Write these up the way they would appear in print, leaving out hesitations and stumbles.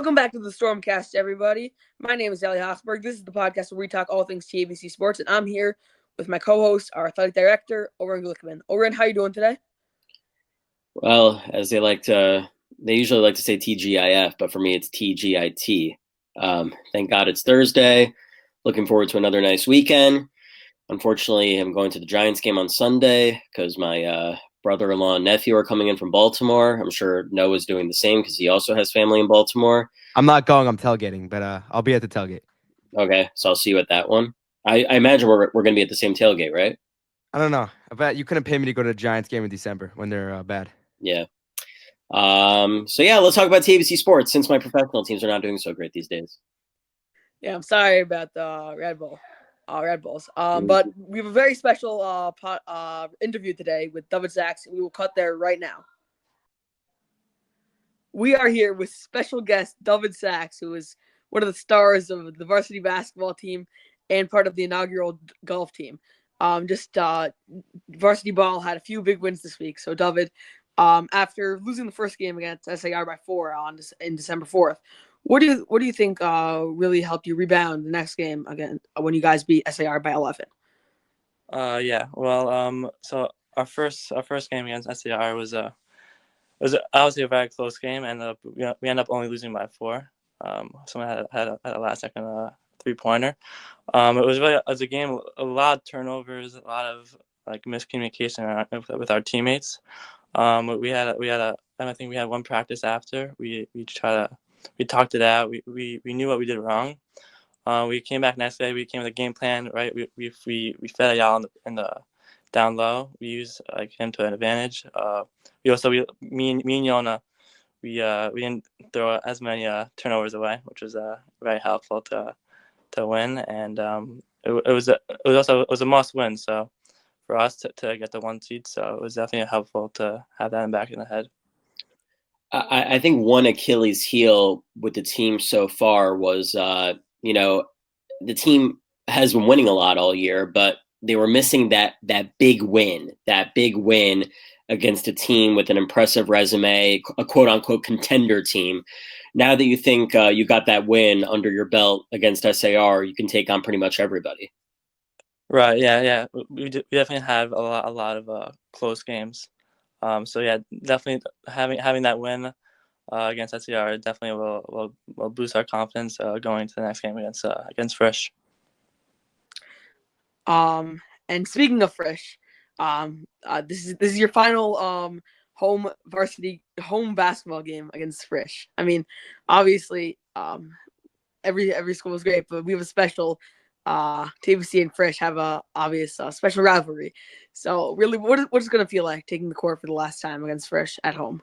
Welcome back to the Stormcast, everybody. My name is Ali Hochberg. This is the podcast where we talk all things TABC sports, and I'm here with my co-host, our athletic director, Oren Glickman. Oren, how you doing today? Well, as they usually like to say TGIF, but for me it's TGIT. Thank God it's Thursday. Looking forward to another nice weekend. Unfortunately, I'm going to the Giants game on Sunday because my brother-in-law and nephew are coming in from Baltimore. I'm sure Noah's doing the same because he also has family in Baltimore. I'm not going. I'm tailgating, but I'll be at the tailgate. Okay, so I'll see you at that one. I imagine we're going to be at the same tailgate, right? I don't know. I bet you couldn't pay me to go to the Giants game in December when they're bad. Yeah. So yeah, let's talk about TABC sports since my professional teams are not doing so great these days. Yeah, I'm sorry about the Red Bulls. But we have a very special interview today with Dovid Saks, and we will cut there right now. We are here with special guest Dovid Saks, who is one of the stars of the varsity basketball team and part of the inaugural golf team. Varsity ball had a few big wins this week. So Dovid, after losing the first game against SAR by 4 in December 4th, what do you think really helped you rebound the next game again when you guys beat SAR by 11? So our first game against SAR was obviously a very close game, and we ended up only losing by 4. Someone had a last second 3-pointer. It was a game, a lot of turnovers, a lot of miscommunication with our teammates. I think we had one practice after. We talked it out. We knew what we did wrong. We came back next day. We came with a game plan, right? We fed y'all in the down low. We used him to an advantage. Me and Yona, we didn't throw as many turnovers away, which was very helpful to win. And it was a must win. So for us to get the 1 seed, so it was definitely helpful to have that in the back of the head. I think one Achilles heel with the team so far was, the team has been winning a lot all year, but they were missing that big win against a team with an impressive resume, a quote unquote contender team. Now that you think you got that win under your belt against SAR, you can take on pretty much everybody. Right. Yeah. We definitely have a lot of close games. So yeah, definitely having that win against SCR definitely will boost our confidence going to the next game against Frisch. And speaking of Frisch, this is your final home basketball game against Frisch. I mean, obviously, every school is great, but we have a special TBC and Frisch have a obvious special rivalry. So really, what is it going to feel like taking the court for the last time against Frisch at home?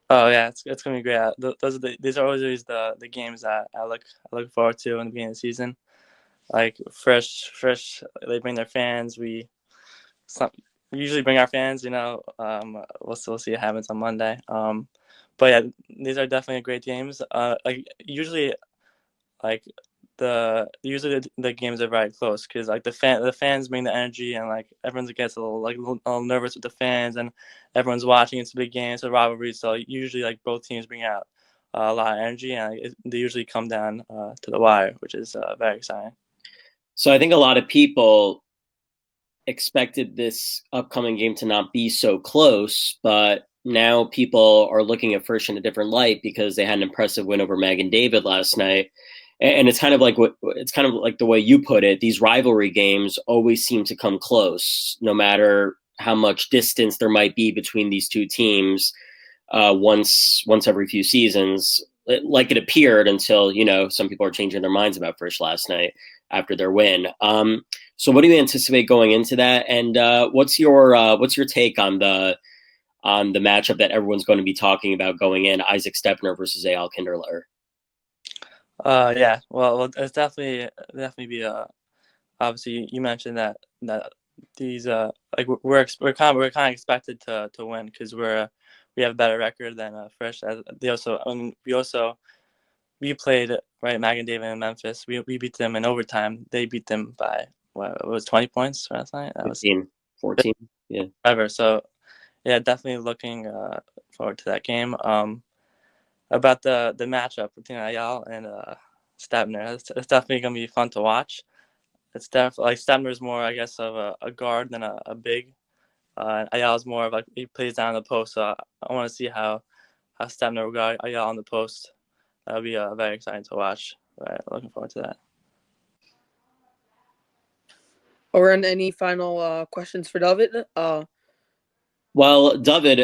Oh yeah, it's gonna be great. These are always the games that I look forward to in the beginning of the season. Like Frisch, they bring their fans. We usually bring our fans. We'll still see what happens on Monday. But yeah, these are definitely great games. Usually the games are very close because the fans bring the energy, and everyone gets a little nervous with the fans, and everyone's watching. It's a big game, it's a rivalry, so usually both teams bring out a lot of energy, and they usually come down to the wire, which is very exciting. So I think a lot of people expected this upcoming game to not be so close, but now people are looking at Frisch in a different light because they had an impressive win over Magen David last night. And it's kind of like the way you put it. These rivalry games always seem to come close, no matter how much distance there might be between these two teams. Once every few seasons, like it appeared until some people are changing their minds about Frisch last night after their win. So what do you anticipate going into that? And what's your take on the matchup that everyone's going to be talking about going in? Isaac Stepner versus Eyal Kinderler. Yeah, well, it's definitely be obviously you mentioned that these we're kind of expected to win because we have a better record than Frisch. We played Magen David in Memphis. We beat them in overtime. They beat them by it was 20 points last night. That 15, 14, yeah. So yeah, definitely looking forward to that game. about the matchup between Ayala and Stabner. It's definitely gonna be fun to watch. It's definitely like Stabner's more, I guess, of a guard than a big. Ayala's more of like he plays down the post. So I want to see how Stabner will guard Ayala on the post. That'll be very exciting to watch. Right, looking forward to that. Oren, any final questions for David? Well, David,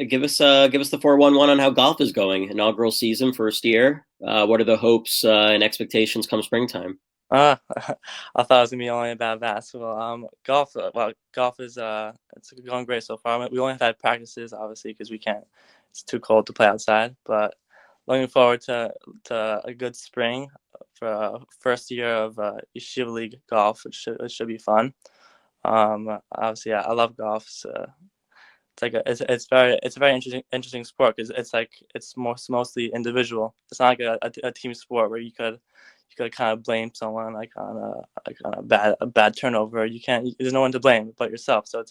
give us the 411 on how golf is going. Inaugural season, first year. What are the hopes and expectations come springtime? I thought it was gonna be only about basketball. Golf. Well, golf is it's going great so far. We only have had practices, obviously, because we can't. It's too cold to play outside. But looking forward to a good spring for first year of Yeshiva League golf. It should be fun. Obviously, I love golf. So it's a very interesting sport because it's mostly individual. It's not like a team sport where you could kind of blame someone like on a bad turnover. You can't. There's no one to blame but yourself. So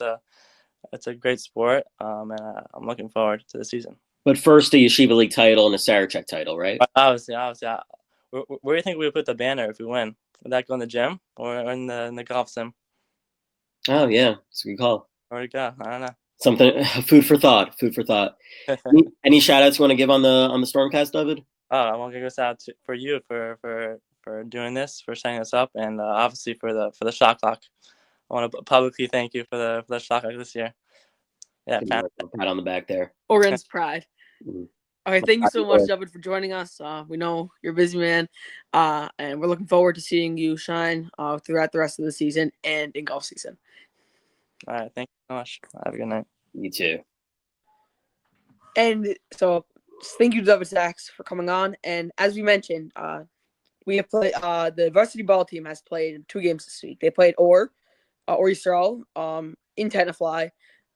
it's a great sport, and I'm looking forward to the season. But first, a Yeshiva League title and a Sarachek title, right? Obviously. Where do you think we would put the banner if we win? Would that go in the gym or in the golf sim? Oh yeah, it's a good call. Where'd it go? I don't know. Something food for thought. Any shout outs you want to give on the Stormcast, David? I want to give us out for you for doing this, for setting us up, and obviously for the shot clock. I want to publicly thank you for the shot clock this year. Yeah, pat on the back there. Oren's pride. Mm-hmm. Okay, thank you so much, David, for joining us. We know you're a busy man, and we're looking forward to seeing you shine throughout the rest of the season and in golf season. All right, thank you so much. Have a good night. You too. And so, thank you to Dovid Saks for coming on. And as we mentioned, we have played. The varsity ball team has played 2 games this week. They played Or Yisrael, in Tenafly.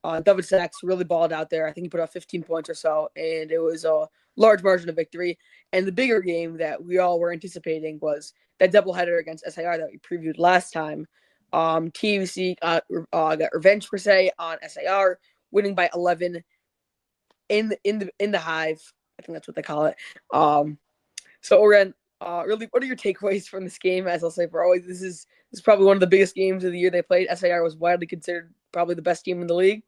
Dovid Saks really balled out there. I think he put up 15 points or so, and it was a large margin of victory. And the bigger game that we all were anticipating was that doubleheader against SIR that we previewed last time. TUC got revenge per se on SIR, winning by 11 in the Hive. I think that's what they call it. So Oren, really, what are your takeaways from this game? As I'll say for always, this is probably one of the biggest games of the year they played. SIR was widely considered probably the best team in the league.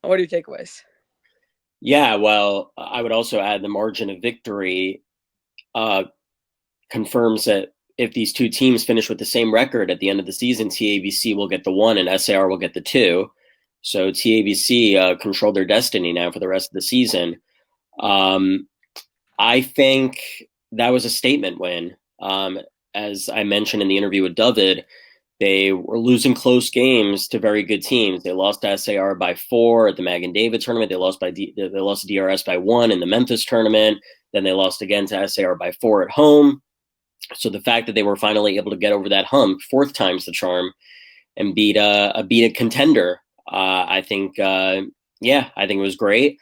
What are your takeaways? Yeah, well, I would also add the margin of victory confirms that if these two teams finish with the same record at the end of the season, TABC will get the 1 and SIR will get the 2. So TABC control their destiny now for the rest of the season. I think that was a statement win. As I mentioned in the interview with David, they were losing close games to very good teams. They lost to SAR by 4 at the Mag and David tournament. They lost to DRS by 1 in the Memphis tournament. Then they lost again to SAR by 4 at home. So the fact that they were finally able to get over that hump, 4th time's the charm, and beat a contender, I think it was great.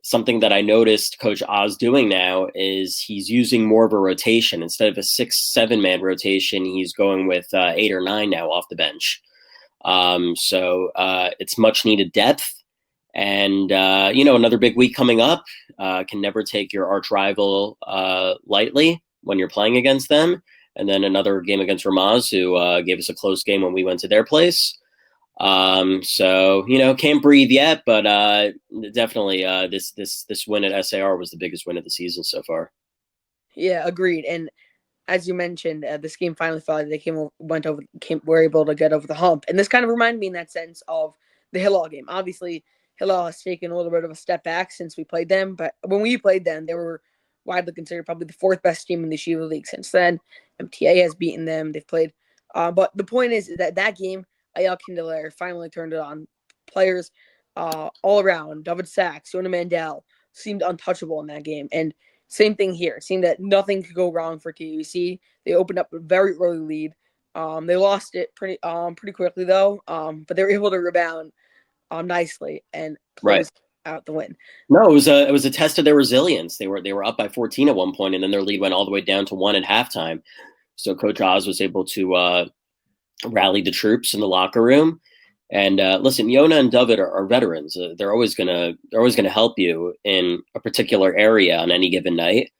Something that I noticed Coach Oz doing now is he's using more of a rotation. Instead of a 6-7 man rotation, he's going with 8 or 9 now off the bench. So it's much needed depth. And, another big week coming up. Can never take your arch rival lightly when you're playing against them. And then another game against Ramaz, who gave us a close game when we went to their place. Can't breathe yet, but definitely this win at SAR was the biggest win of the season so far. Yeah, agreed. And as you mentioned, this game finally felt like they were able to get over the hump. And this kind of reminded me in that sense of the Hillel game. Obviously, Hillel has taken a little bit of a step back since we played them, but when we played them, they were widely considered probably the 4th best team in the Yeshiva League since then. MTA has beaten them. They've played. But the point is that game, Ayal Kindler finally turned it on. Players all around, Dovid Saks, Yona Mandel, seemed untouchable in that game. And same thing here. It seemed that nothing could go wrong for TUC. They opened up a very early lead. They lost it pretty quickly, though. But they were able to rebound nicely and close out the win. No, it was a test of their resilience. They were up by 14 at one point, and then their lead went all the way down to 1 at halftime. So Coach Oz was able to rally the troops in the locker room And listen, Yona and Dovid are veterans. They're always gonna help you in a particular area on any given night.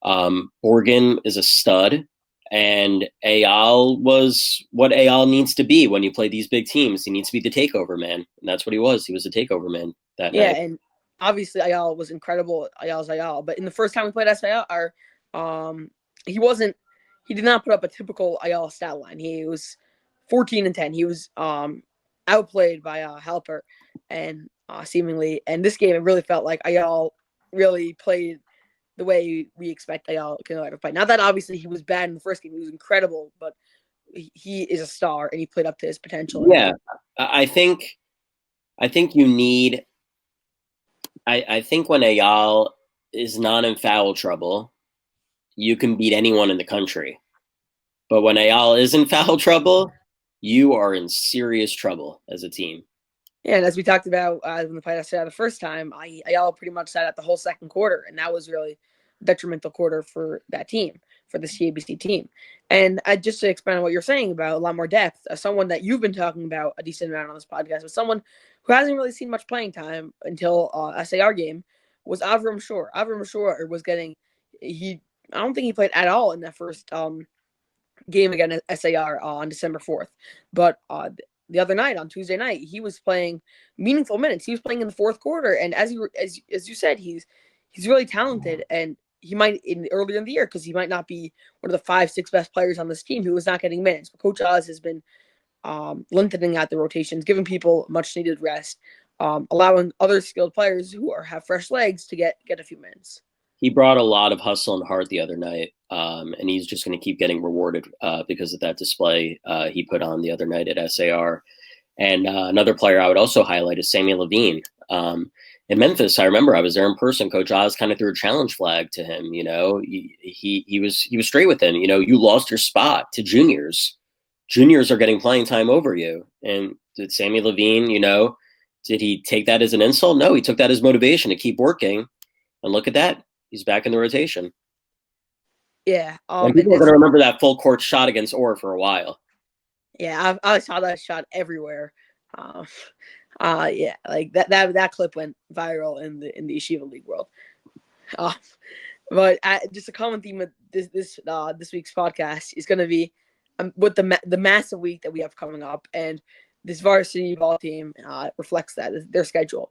Borgen is a stud, and Ayal was what Ayal needs to be when you play these big teams. He needs to be the takeover man, and that's what he was. He was a takeover man that night. And obviously Ayal was incredible. Ayal's Ayal, but in the first time we played SIR, he wasn't. He did not put up a typical Ayala stat line. He was 14-10. He was outplayed by Halper, and seemingly. And this game, it really felt like Ayala really played the way we expect Ayala to play. Not that obviously he was bad in the first game. He was incredible, but he is a star, and he played up to his potential. Yeah, I think you need. I think when Ayala is not in foul trouble, you can beat anyone in the country. But when Ayala is in foul trouble, you are in serious trouble as a team. Yeah, and as we talked about when the playoffs started the first time, Ayala pretty much sat out the whole second quarter, and that was really a detrimental quarter for that team, for the CABC team. And just to expand on what you're saying about a lot more depth, someone that you've been talking about a decent amount on this podcast, but someone who hasn't really seen much playing time until SAR game was Avram Shore. Avram Shore was getting I don't think he played at all in that first game against SAR on December 4th. But the other night, on Tuesday night, he was playing meaningful minutes. He was playing in the fourth quarter. And as you said, he's really talented. And he might, earlier in the year, because he might not be one of the 5-6 best players on this team who was not getting minutes. But Coach Oz has been lengthening out the rotations, giving people much needed rest, allowing other skilled players who have fresh legs to get a few minutes. He brought a lot of hustle and heart the other night, and he's just going to keep getting rewarded because of that display he put on the other night at SAR. And another player I would also highlight is Samuel Levine. In Memphis, I remember I was there in person. Coach Oz kind of threw a challenge flag to him. You know, he was straight with him. You know, you lost your spot to juniors. Juniors are getting playing time over you. And did Samuel Levine, you know, did he take that as an insult? No, he took that as motivation to keep working. And look at that. He's back in the rotation. Yeah. And people are going to remember that full court shot against Orr for a while. Yeah, I saw that shot everywhere. Yeah, like that clip went viral in the Yeshiva League world. But just a common theme of this week's podcast is going to be with the massive week that we have coming up, and this varsity ball team reflects that their schedule.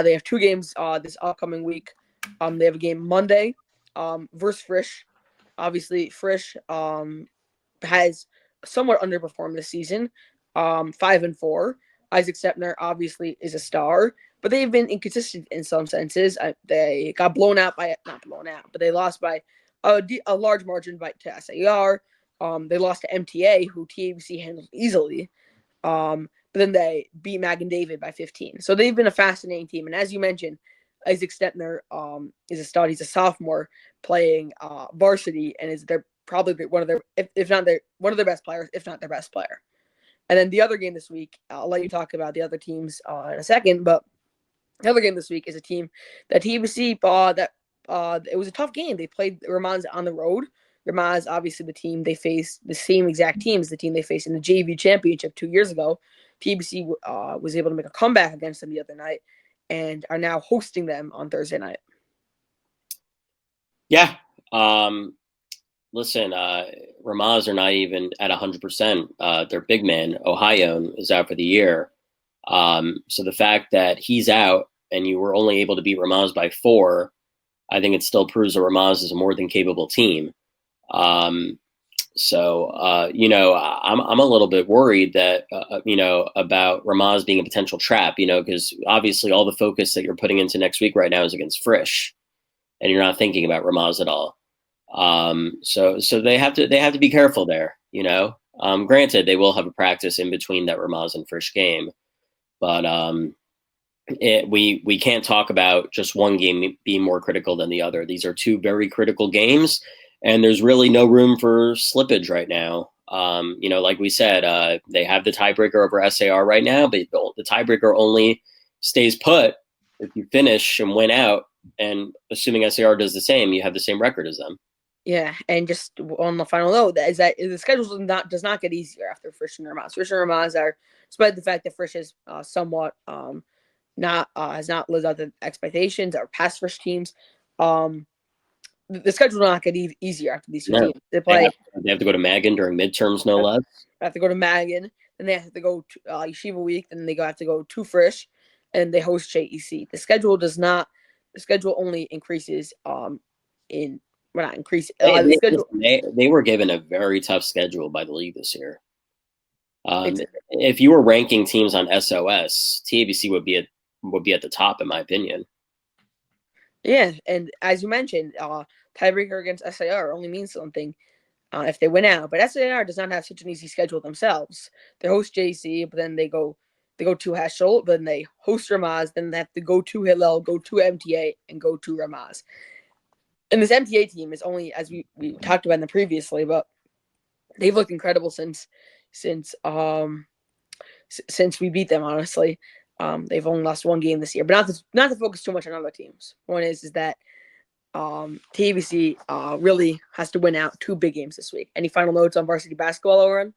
They have 2 games this upcoming week. They have a game Monday versus Frisch. Obviously, Frisch has somewhat underperformed this season, 5-4. Isaac Stepner obviously is a star, but they've been inconsistent in some senses. They got not blown out, but they lost by a large margin to SAR. They lost to MTA, who TABC handled easily. But then they beat Mag and David by 15. So they've been a fascinating team. And as you mentioned, Isaac Stepner is a stud. He's a sophomore playing varsity, and they're probably one of their, if not one of their best players, if not their best player. And then the other game this week, I'll let you talk about the other teams in a second, but the other game this week is a team that TBC it was a tough game. They played Ramaz on the road. Ramaz, obviously the team they faced, the same exact team as the team they faced in the JV championship 2 years ago. TBC was able to make a comeback against them the other night and are now hosting them on Thursday night. Yeah. Listen, Ramaz are not even at 100%. Their big man, Ohio, is out for the year. So the fact that he's out and you were only able to beat Ramaz by 4, I think it still proves that Ramaz is a more than capable team. You know, I'm a little bit worried that, you know, about Ramaz being a potential trap, you know, because obviously all the focus that you're putting into next week right now is against Frisch, and you're not thinking about Ramaz at all. So they have to be careful there, you know. Granted, they will have a practice in between that Ramaz and Frisch game, but we can't talk about just one game being more critical than the other. These are 2 very critical games, and there's really no room for slippage right now. You know, like we said, they have the tiebreaker over SAR right now, but the tiebreaker only stays put if you finish and win out. And assuming SAR does the same, you have the same record as them. Yeah, and just on the final note, that is that the schedule does not get easier after Frisch and Ramaz. Frisch and Ramaz are, despite the fact that Frisch is somewhat not has not lived up to expectations or past Frisch teams, um, the schedule will not get easier after these two No, teams. They have to go to Magan during midterms, no less. have to go to Magan, then they have to go to Yeshiva week, then they have to go to Frisch, and they host JEC. The schedule does not. The schedule only increases in well, not increase. The schedule. They were given a very tough schedule by the league this year. It's, If you were ranking teams on SOS, TABC would be at the top, in my opinion. Yeah, and as you mentioned, tiebreaker against SAR only means something if they win out. But SAR does not have such an easy schedule themselves. They host JC, but then they go to Heschel, then they host Ramaz, then they have to go to Hillel, go to MTA, and go to Ramaz. And this MTA team is only, as we talked about in the previously, but they've looked incredible since we beat them. Honestly, they've only lost one game this year, but not to focus too much on other teams. One is that TBC really has to win out 2 big games this week. Any final notes on varsity basketball, Oren?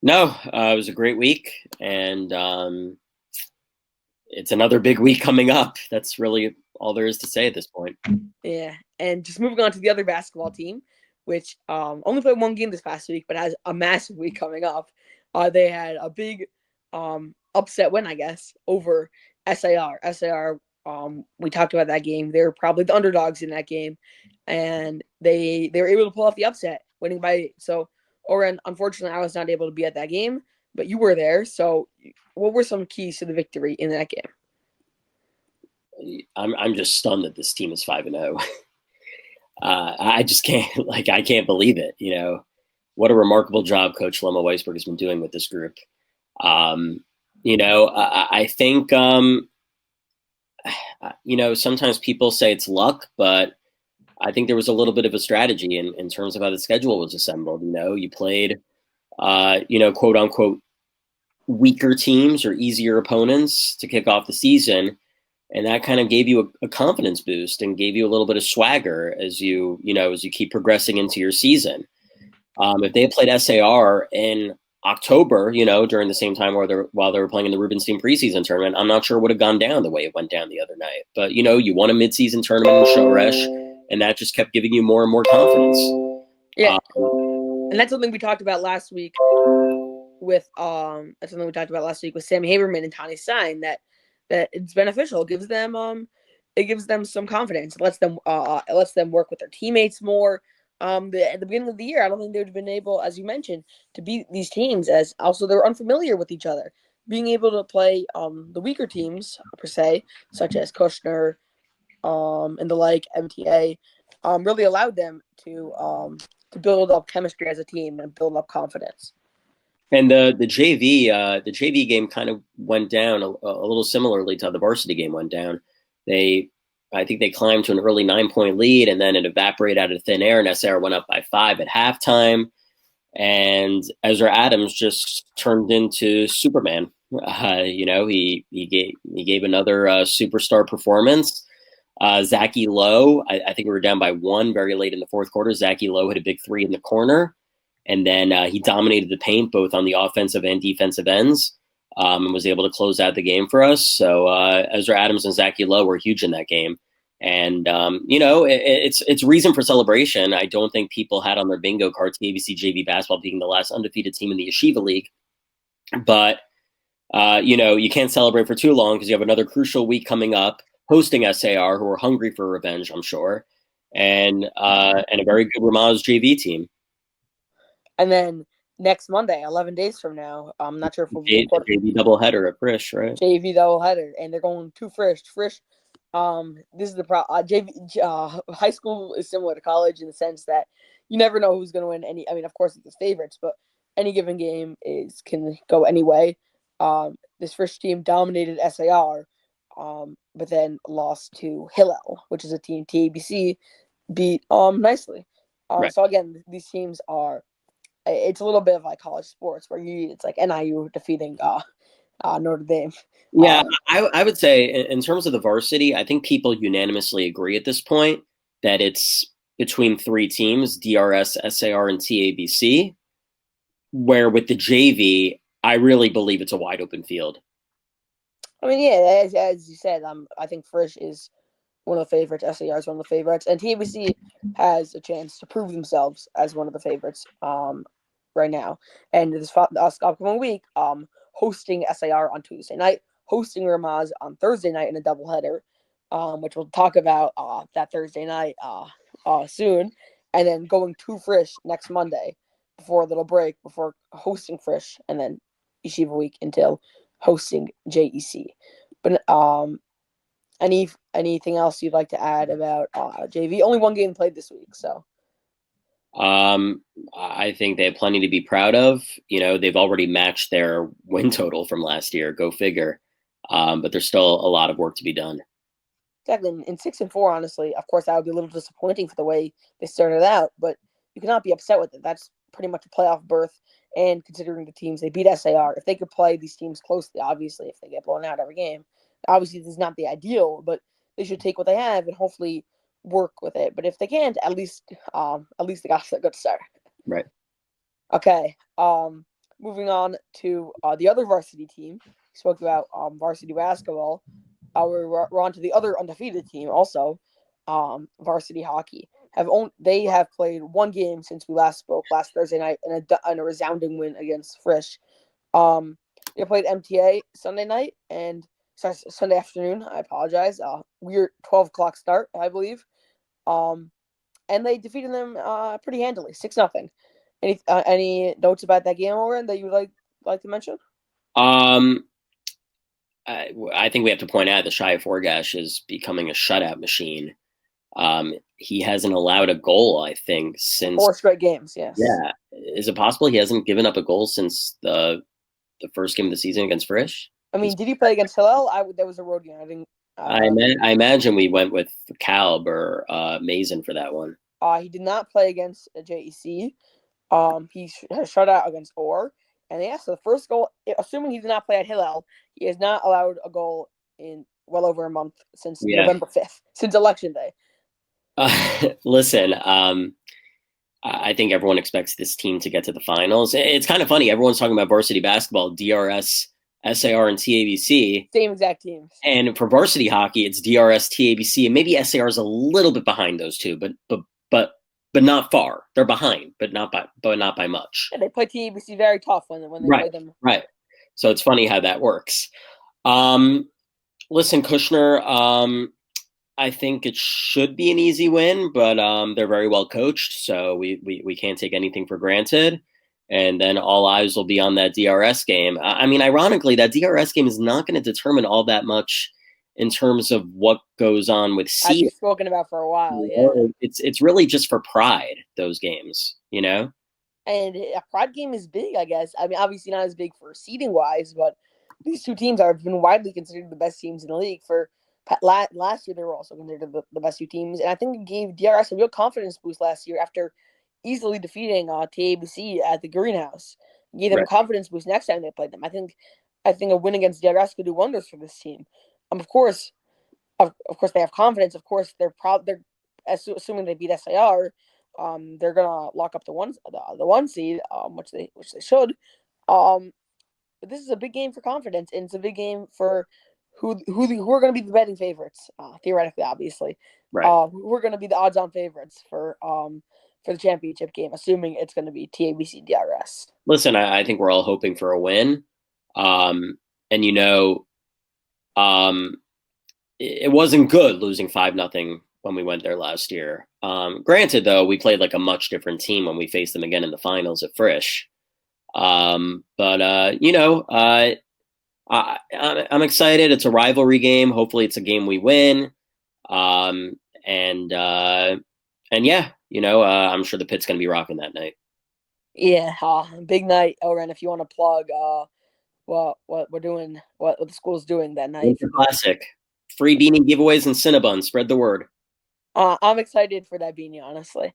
No, it was a great week, and it's another big week coming up. That's really all there is to say at this point. Yeah, and just moving on to the other basketball team, which only played one game this past week, but has a massive week coming up. They had a big upset win, I guess, over SAR. SAR, we talked about that game. They were probably the underdogs in that game, and they were able to pull off the upset, winning by 8. So, Oren, unfortunately, I was not able to be at that game, but you were there. So, what were some keys to the victory in that game? I'm just stunned that this team is 5-0. I just can't I can't believe it. You know, what a remarkable job Coach Loma Weisberg has been doing with this group. You know, I think you know, sometimes people say it's luck, but I think there was a little bit of a strategy in terms of how the schedule was assembled. You know, you played you know, quote unquote weaker teams or easier opponents to kick off the season. And that kind of gave you a confidence boost and gave you a little bit of swagger as you keep progressing into your season. If they had played SAR in October, you know, during the same time while they were playing in the Rubenstein preseason tournament, I'm not sure it would have gone down the way it went down the other night. But, you know, you won a midseason tournament in Shoresh, and that just kept giving you more and more confidence. Yeah, and that's something we talked about last week with Sammy Haberman and Tani Stein, that it's beneficial. It gives them some confidence. It lets them work with their teammates more. At the beginning of the year, I don't think they would have been able, as you mentioned, to beat these teams, as also they're unfamiliar with each other. Being able to play the weaker teams per se, such as Kushner, and the like, MTA, really allowed them to build up chemistry as a team and build up confidence. And the JV game kind of went down a little similarly to how the varsity game went down. I think they climbed to an early 9-point lead, and then it evaporated out of thin air, and SR went up by 5 at halftime. And Ezra Adams just turned into Superman. You know, he gave another superstar performance. Zachy Lowe, I think we were down by 1 very late in the fourth quarter. Zachy Lowe hit a big 3 in the corner. And then he dominated the paint both on the offensive and defensive ends, and was able to close out the game for us. So Ezra Adams and Zachy Lowe were huge in that game. And, you know, it's reason for celebration. I don't think people had on their bingo cards the ABC JV basketball being the last undefeated team in the Yeshiva League. But, you know, you can't celebrate for too long because you have another crucial week coming up hosting SAR, who are hungry for revenge, I'm sure, and a very good Ramaz JV team. And then next Monday, 11 days from now, I'm not sure if we'll be JV doubleheader at Frisch, right? JV doubleheader, and they're going to Frisch. Frisch, this is the JV. High school is similar to college in the sense that you never know who's going to win any. I mean, of course, it's favorites, but any given game can go any way. This Frisch team dominated SAR, but then lost to Hillel, which is a team TABC beat nicely. Right. So again, these teams are. It's a little bit of like college sports where it's like NIU defeating Notre Dame. Yeah, I would say in terms of the varsity, I think people unanimously agree at this point that it's between three teams, DRS, SAR, and TABC, where with the JV, I really believe it's a wide open field. I mean, yeah, as you said, I think Frisch is one of the favorites. SAR is one of the favorites, and TABC has a chance to prove themselves as one of the favorites right now. And this upcoming week, hosting SAR on Tuesday night, hosting Ramaz on Thursday night in a doubleheader, which we'll talk about that Thursday night soon, and then going to Frisch next Monday before a little break before hosting Frisch, and then Yeshiva week until hosting JEC. But anything else you'd like to add about JV? Only one game played this week, so. I think they have plenty to be proud of. They've already matched their win total from last year. Go figure. But there's still a lot of work to be done. Exactly. In 6-4, honestly, of course, that would be a little disappointing for the way they started out, but you cannot be upset with it. That's pretty much a playoff berth. And considering the teams they beat SAR, if they could play these teams closely, obviously, if they get blown out every game, obviously this is not the ideal, but they should take what they have and hopefully work with it. But if they can't, at least they got a good start. Right. Okay. Moving on to the other varsity team. We spoke about varsity basketball. We're on to the other undefeated team also, varsity hockey. They have played one game since we last spoke last Thursday night and a resounding win against Frisch. They played MTA Sunday night and Sunday afternoon. I apologize. Weird 12 o'clock start, I believe. And they defeated them pretty handily, 6-0. Any notes about that game, Oren, that you would like to mention? I think we have to point out that Shia Forgash is becoming a shutout machine. He hasn't allowed a goal, I think, since 4 straight games. Yes. Yeah. Is it possible he hasn't given up a goal since the first game of the season against Frisch? I mean, did he play against Hillel? That was a road game. I didn't. I imagine we went with Calb or Mason for that one. He did not play against JEC. He has shut out against Orr. And yes, the first goal, assuming he did not play at Hillel, he has not allowed a goal in well over a month since November 5th, since Election Day. Listen, I think everyone expects this team to get to the finals. It's kind of funny. Everyone's talking about varsity basketball, DRS, SAR, and TABC. Same exact teams. And for varsity hockey, it's DRS, TABC, and maybe SAR is a little bit behind those two, but not far. They're behind, but not by much. And they play TABC very tough when they play them. Right. So it's funny how that works. Listen, Kushner, I think it should be an easy win, but they're very well coached, so we can't take anything for granted. And then all eyes will be on that DRS game. I mean, ironically, that DRS game is not going to determine all that much in terms of what goes on with seed. I've been spoken about for a while. Yeah, it's really just for pride. Those games, And a pride game is big, I guess. I mean, obviously not as big for seeding wise, but these two teams have been widely considered the best teams in the league. For last year, they were also considered the best two teams, and I think it gave DRS a real confidence boost last year after easily defeating TABC at the Greenhouse. It gave them a confidence boost next time they played them. I think a win against DRS could do wonders for this team. Of course, they have confidence. Of course, they're assuming they beat SAR. They're gonna lock up the one seed, which they should. But this is a big game for confidence, and it's a big game for who are going to be the betting favorites, theoretically, obviously. Right. Who are going to be the odds-on favorites for the championship game, assuming it's going to be TABC DRS. Listen, I think we're all hoping for a win, and it wasn't good losing 5-0 when we went there last year. Granted, though, we played like a much different team when we faced them again in the finals at Frisch. I'm excited. It's a rivalry game. Hopefully it's a game we win. I'm sure the pit's going to be rocking that night. Yeah. Big night. Oren, if you want to plug, what we're doing, what the school's doing that night. Winter Classic. Free beanie giveaways and Cinnabon. Spread the word. I'm excited for that beanie, honestly.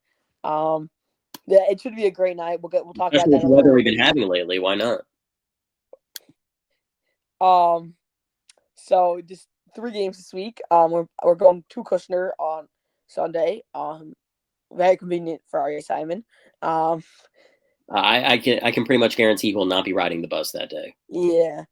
Yeah, it should be a great night. We'll talk Especially about that. The weather we've been having lately. Why not? So just 3 games this week. We're going to Kushner on Sunday. Very convenient for Ari Simon. I can pretty much guarantee he will not be riding the bus that day. Yeah.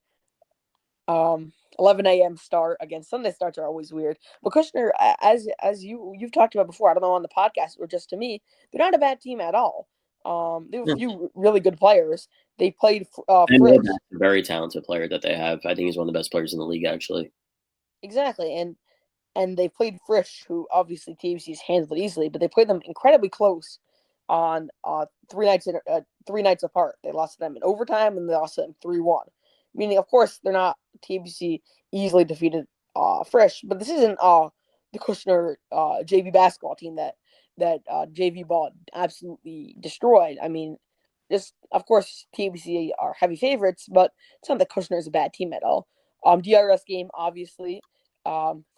11 a.m. start. Again, Sunday starts are always weird. But Kushner, as you've talked about before, I don't know on the podcast or just to me, they're not a bad team at all. They have a few really good players. They played And Frisch. a very talented player that they have. I think he's one of the best players in the league, actually. Exactly, and they played Frisch, who obviously TBC's handled easily, but they played them incredibly close on 3 nights apart. They lost to them in overtime and they lost to them 3-1. Meaning, of course, they're not TBC easily defeated Frisch, but this isn't the Kushner JV basketball team that JV ball absolutely destroyed. I mean, just of course TBC are heavy favorites, but it's not that Kushner is a bad team at all. DRS game obviously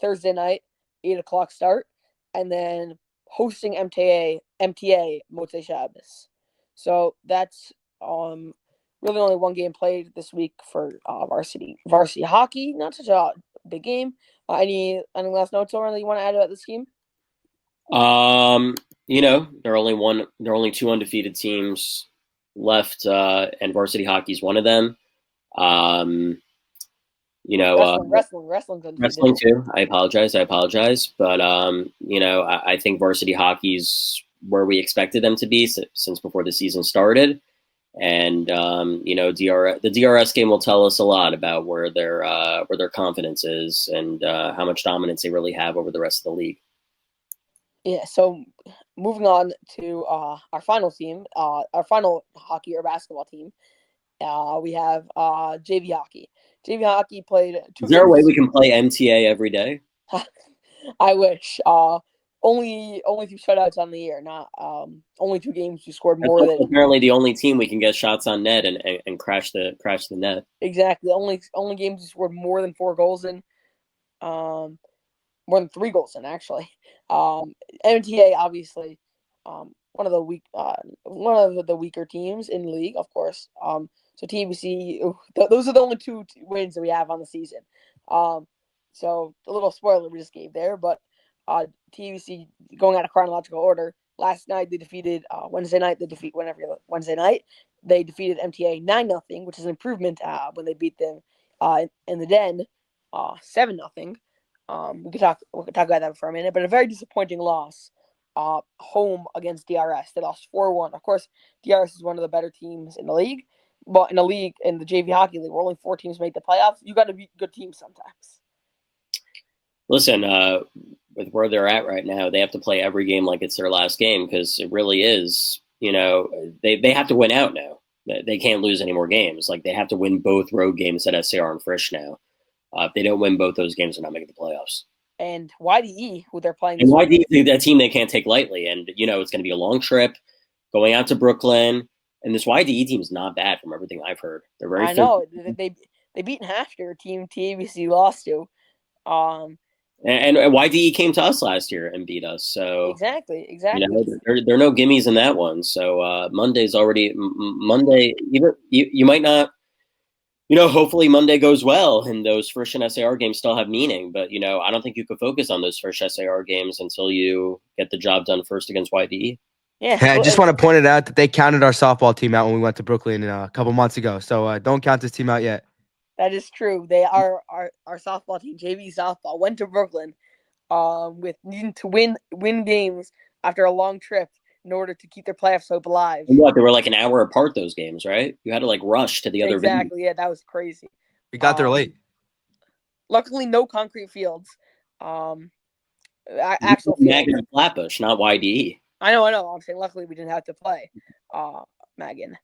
Thursday night, 8 o'clock start, and then hosting MTA Motzei Shabbos. So that's really only one game played this week for varsity hockey. Not such a big game. Any last notes or that you want to add about this game? There are only two undefeated teams left, and varsity hockey is one of them. Wrestling too. I apologize, but I think varsity hockey's where we expected them to be since before the season started, and the DRS game will tell us a lot about where their confidence is and how much dominance they really have over the rest of the league. Yeah. So moving on to our final team, our final hockey or basketball team, we have JV hockey. JV hockey played 2 Is there games. a way we can play MTA every day? I wish. Only 2 shutouts on the year, not only 2 games we scored more than. Apparently, the only team we can get shots on net and crash the net. Exactly. Only games we scored more than 4 goals in. More than 3 goals in actually. MTA obviously, one of the weaker teams in the league, of course. So TBC, those are the only 2 wins that we have on the season. So a little spoiler we just gave there, but TBC going out of chronological order. Last night they defeated Wednesday night. Wednesday night they defeated MTA 9-0, which is an improvement when they beat them in the Den 7-0. We could talk about that for a minute, but a very disappointing loss home against DRS. They lost 4-1. Of course, DRS is one of the better teams in the league, but in the JV hockey league, where only 4 teams make the playoffs, you got to beat good teams sometimes. Listen, with where they're at right now, they have to play every game like it's their last game because it really is. They have to win out now. They can't lose any more games. Like they have to win both road games at SAR and Frisch now. If they don't win both those games, they're not making the playoffs. And YDE, who they're playing. And YDE is that team they can't take lightly. And, it's going to be a long trip going out to Brooklyn. And this YDE team is not bad from everything I've heard. They're very. I know. They beat half-year team TBC lost to. And YDE came to us last year and beat us. So exactly. There are no gimmies in that one. So Monday's already Monday. Even you might not. Hopefully Monday goes well and those Frisch and SAR games still have meaning. But, I don't think you could focus on those Frisch SAR games until you get the job done first against YDE. Yeah. I just want to point it out that they counted our softball team out when we went to Brooklyn a couple months ago. So don't count this team out yet. That is true. They are our softball team, JV softball, went to Brooklyn with needing to win games after a long trip in order to keep their playoff hope alive. And they were like an hour apart, those games, right? You had to rush to the other venue. Exactly. Yeah, that was crazy. We got there late. Luckily, no concrete fields. Actual Magan and Flatbush, not YDE. I know. I'm saying luckily we didn't have to play Magan.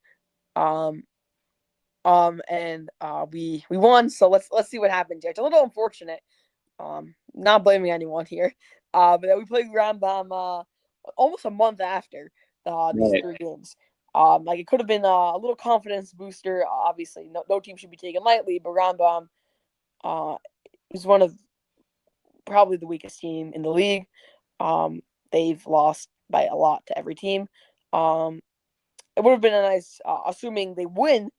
And we won. So let's see what happens here. It's a little unfortunate. Not blaming anyone here. But we played Rambam almost a month after these 3 games. It could have been a little confidence booster. Obviously, no team should be taken lightly, but Rambam is one of probably the weakest team in the league. They've lost by a lot to every team. It would have been a nice, assuming they win,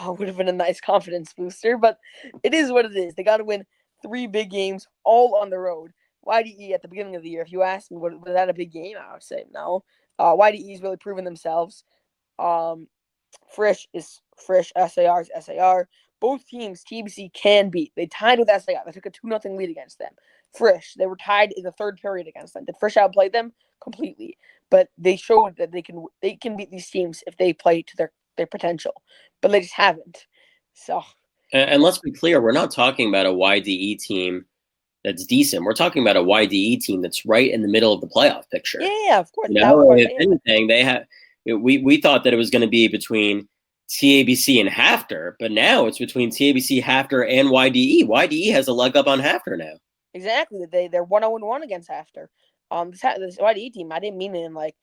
would have been a nice confidence booster, but it is what it is. They got to win 3 big games all on the road. YDE at the beginning of the year, if you asked me, was that a big game? I would say no. YDE's really proven themselves. Frisch is Frisch. SAR is SAR. Both teams TBC can beat. They tied with SAR. They took a 2-0 lead against them. Frisch, they were tied in the third period against them. Did Frisch outplay them? Completely. But they showed that they can beat these teams if they play to their potential. But they just haven't. So. And let's be clear, we're not talking about a YDE team that's decent. We're talking about a YDE team that's right in the middle of the playoff picture. Yeah, of course. You know, if anything, they have. We thought that it was going to be between TABC and Hafter, but now it's between TABC, Hafter, and YDE. YDE has a leg up on Hafter now. Exactly. They're 1-0-1 against Hafter. This YDE team, I didn't mean it in like.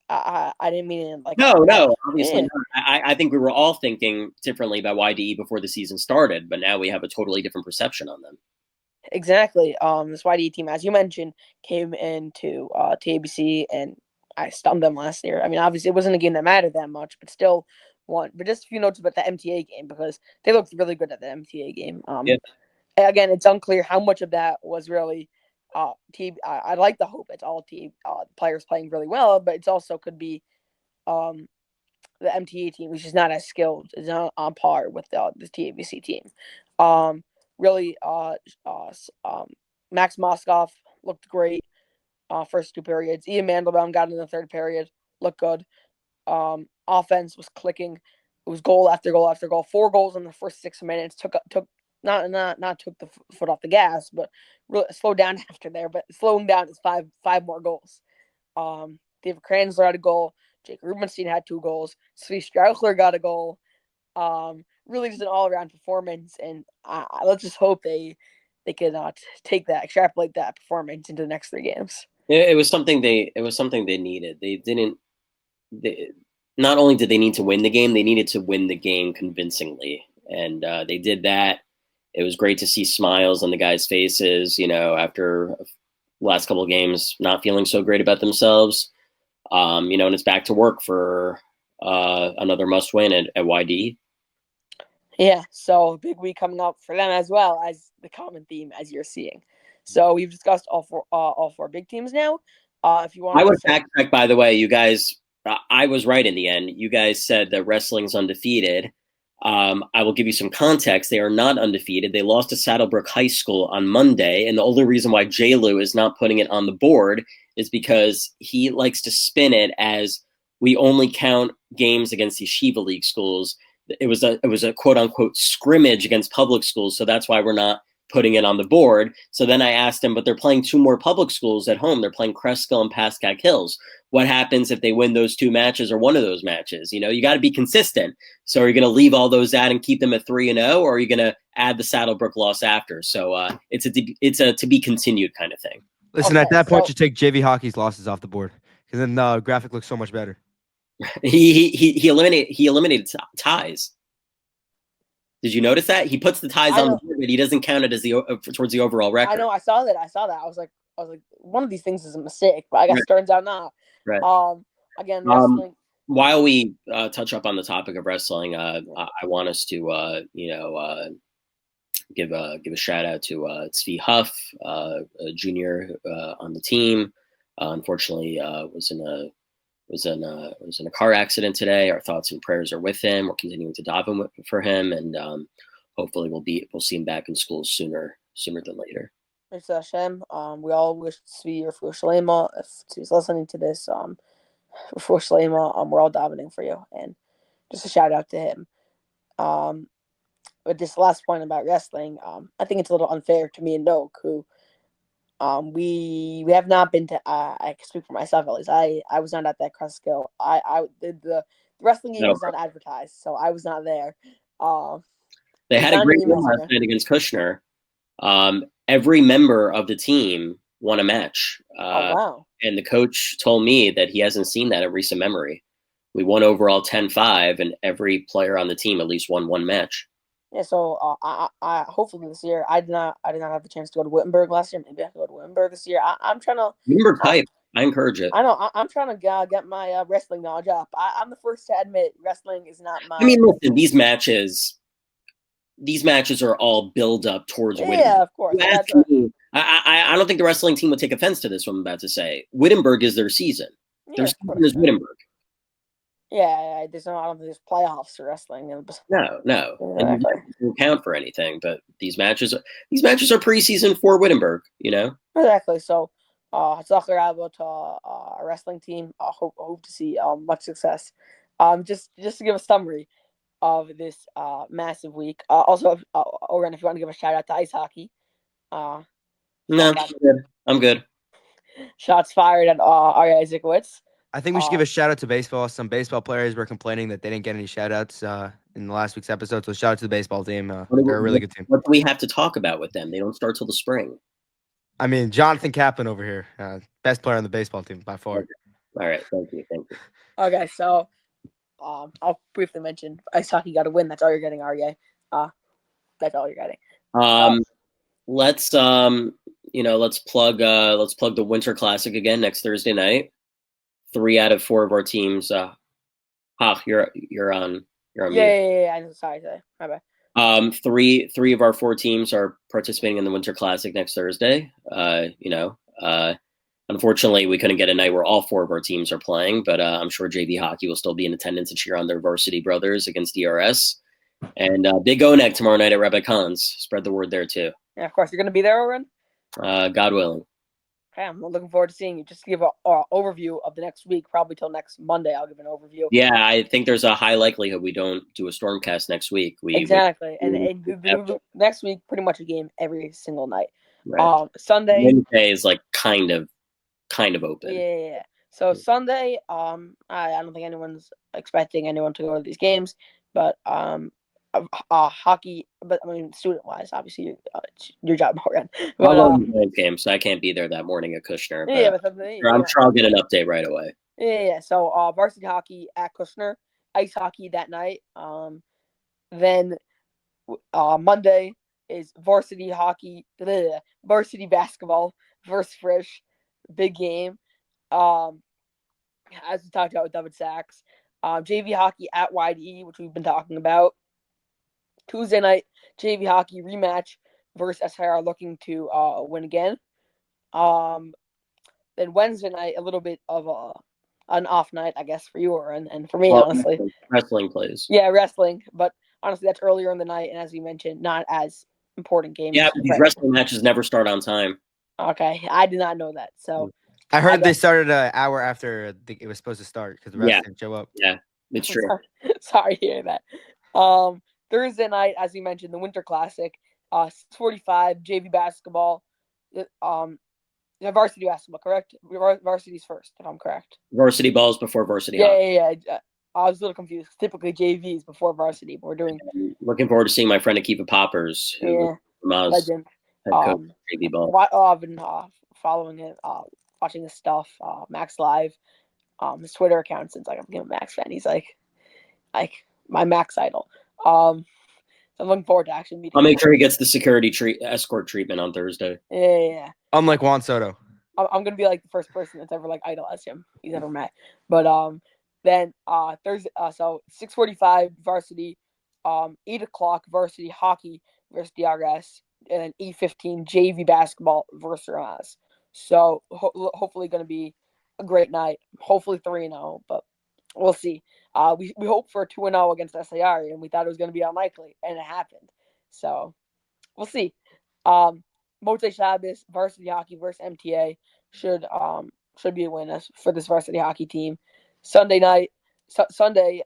I didn't mean it in like. No, obviously not. I think we were all thinking differently about YDE before the season started, but now we have a totally different perception on them. Exactly. This YDE team, as you mentioned, came into TABC and I stunned them last year. I mean, obviously, it wasn't a game that mattered that much, but still won. But just a few notes about the MTA game because they looked really good at the MTA game. Again, it's unclear how much of that was really I like the hope it's all players playing really well, but it's also could be the MTA team, which is not as skilled, is not on par with the TABC team. Really, Max Moskoff looked great first two periods. Ian Mandelbaum got in the third period, looked good. Offense was clicking. It was goal after goal after goal. 4 goals in the first 6 minutes. Took not took the foot off the gas, but really slowed down after there. But slowing down is five more goals. David Kranzler had a goal. Jake Rubenstein had 2 goals. Svi Strauchler got a goal. Really just an all-around performance, and let's just hope they could extrapolate that performance into the next 3 games. It was something they needed. Not only did they need to win the game, they needed to win the game convincingly, and they did that. It was great to see smiles on the guys' faces, you know, after the last couple of games not feeling so great about themselves. You know, and it's back to work for another must win at YD. Yeah, so a big week coming up for them as well as the common theme as you're seeing. So we've discussed all four big teams now. If you want, I would backtrack. By the way, you guys, I was right in the end. You guys said that wrestling's undefeated. I will give you some context. They are not undefeated. They lost to Saddlebrook High School on Monday, and the only reason why J-Lou is not putting it on the board is because he likes to spin it as we only count games against Yeshiva League schools. It was a quote unquote scrimmage against public schools, so that's why we're not putting it on the board. So then I asked him, but they're playing 2 more public schools at home. They're playing Cresskill and Pascack Hills. What happens if they win those 2 matches or one of those matches? You know, you got to be consistent. So are you going to leave all those out and keep them at 3-0, or are you going to add the Saddlebrook loss after? So it's a to be continued kind of thing. Listen, at that point, you take JV Hockey's losses off the board because then the graphic looks so much better. He eliminated ties. Did you notice that? He puts the ties on the board, but he doesn't count it as towards the overall record. I know. I saw that. I was like, one of these things is a mistake, but I guess it turns out not. Right. Again, wrestling. While we touch up on the topic of wrestling, I want us to give a shout out to Tzvi Huff, a junior on the team. Unfortunately, was in a car accident today. Our thoughts and prayers are with him. We're continuing to daven for him, and hopefully we'll see him back in school sooner than later. Thanks to Hashem. We all wish Tzvi Refuah Shlema. If Tzvi's listening to this, Refuah Shlema, we're all davening for you, and just a shout out to him. But this last point about wrestling, I think it's a little unfair to me and Noak, who we have not been to. I can speak for myself at least. I was not at that Cresskill. The wrestling game was not advertised, so I was not there. They had a great win last night against Kushner. Every member of the team won a match. Wow! And the coach told me that he hasn't seen that in recent memory. We won overall 10-5, and every player on the team at least won 1 match. Yeah, so I hopefully this year I did not have the chance to go to Wittenberg last year. Maybe I can go to Wittenberg this year. I'm trying to Wittenberg hype. I encourage it. I know. I'm trying to get my wrestling knowledge up. I'm the first to admit wrestling is not my. I mean, listen, these matches are all build up towards winning. Yeah, of course. I don't think the wrestling team would take offense to this. What I'm about to say. Wittenberg is their season. Their Yeah, season is Wittenberg. yeah. There's no. I don't think there's playoffs for wrestling. No, and Exactly. it doesn't count for anything. But these matches are preseason for Wittenberg. You know. Exactly. So, soccer about a wrestling team. Hope to see much success. Just to give a summary of this massive week. Also, Oren, if you want to give a shout out to ice hockey. No, I'm good. Shots fired at Ari Isaacowicz. I think we should give a shout out to baseball. Some baseball players were complaining that they didn't get any shout outs in the last week's episode. So shout out to the baseball team. They're a really good team. What do we have to talk about with them? They don't start till the spring. I mean, Jonathan Kaplan over here, best player on the baseball team by far. All right, thank you. Okay, so I'll briefly mention ice hockey got to win. That's all you're getting, REA. That's all you're getting. Let's let's plug the Winter Classic again next Thursday night. 3 out of 4 of our teams. You're on. Yeah. I'm sorry. My bad. 3 of our 4 teams are participating in the Winter Classic next Thursday. Unfortunately, we couldn't get a night where all 4 of our teams are playing, but I'm sure JV Hockey will still be in attendance to cheer on their varsity brothers against DRS. And Big O-Neck tomorrow night at Rebbe Cons. Spread the word there too. Yeah, of course you're going to be there, Oren. God willing. Okay, I'm looking forward to seeing you. Just to give an overview of the next week, probably till next Monday. I'll give an overview. Yeah, I think there's a high likelihood we don't do a Stormcast next week. Exactly, and next week, pretty much a game every single night. Right. Sunday. Wednesday is like kind of open. Yeah. So Sunday, I don't think anyone's expecting anyone to go to these games, but hockey. But I mean, student-wise, obviously, your job, Morgan. But I'll go to game, so I can't be there that morning at Kushner. But I'm sure I'll get an update right away. Yeah. So varsity hockey at Kushner, ice hockey that night. Then Monday is varsity hockey, varsity basketball versus Frisch, big game. As we talked about with Dovid Saks, JV hockey at YDE, which we've been talking about. Tuesday night, JV hockey rematch versus SIR, looking to win again. Then Wednesday night, a little bit of an off night, I guess, for you, and for me, honestly. Wrestling plays. Yeah, wrestling, but honestly, that's earlier in the night, and as we mentioned, not as important games. Yeah, but these wrestling matches never start on time. Okay, I did not know that. So I heard they started an hour after it was supposed to start because the rest didn't show up. Yeah, it's true. Sorry to hear that. Thursday night, as you mentioned, the Winter Classic, 6:45 JV basketball, varsity basketball, correct? Varsity's first, if I'm correct. Varsity balls before varsity. Yeah. I was a little confused. Typically, JVs before varsity, but we're doing. Looking forward to seeing my friend Akiva Poppers, who legend. Head coach JV ball. I've been following it, watching his stuff. Max Live, his Twitter account, since I'm a Max fan. He's like my Max idol. So I'm looking forward to actually meeting him. I'll make sure he gets the security escort treatment on Thursday. Yeah. Unlike Juan Soto. I'm gonna be like the first person that's ever idolized him he's ever met. But then Thursday, so 6:45 varsity, 8:00 varsity hockey versus DRS, and then 8:15 JV basketball versus us. So hopefully gonna be a great night. Hopefully 3-0, but we'll see. We hope for 2-0 against SIR, and we thought it was going to be unlikely, and it happened. So we'll see. Motzei Shabbos varsity hockey versus MTA should be a win for this varsity hockey team. Sunday night, Sunday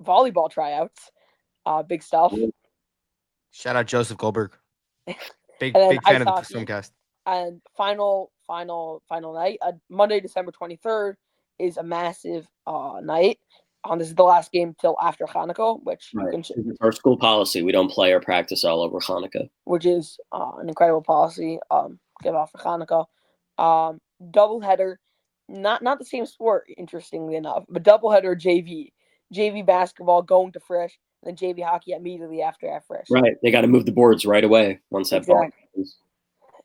volleyball tryouts, big stuff. Shout out Joseph Goldberg, big fan of the Stormcast. And final night, Monday, December 23rd. Is a massive night. This is the last game till after Hanukkah, which it's our school policy. We don't play or practice all over Hanukkah, which is an incredible policy. Give off for Hanukkah. Doubleheader, not the same sport, interestingly enough, but doubleheader JV basketball going to Frisch, and then JV hockey immediately after Frisch. Right, they got to move the boards right away once that ball.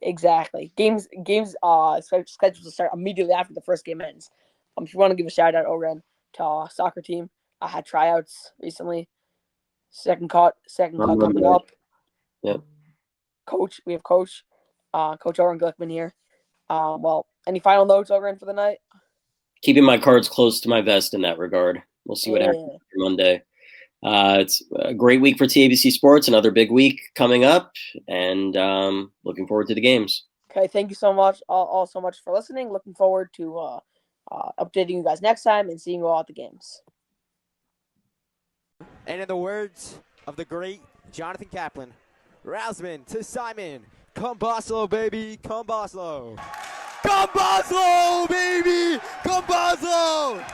Exactly. Games scheduled to start immediately after the first game ends. If you want to give a shout out, Oren, to our soccer team, I had tryouts recently. Second cut coming up. Yep. We have coach. Coach Oren Glickman here. Well, any final notes, Oren, for the night? Keeping my cards close to my vest in that regard. We'll see what happens Monday. It's a great week for TABC Sports, another big week coming up, and looking forward to the games. Okay, thank you so much, all so much for listening. Looking forward to updating you guys next time and seeing you all at the games. And in the words of the great Jonathan Kaplan, Rousman to Simon, come Boslo, baby, come Boslo. Come Boslo, baby, come Boslo.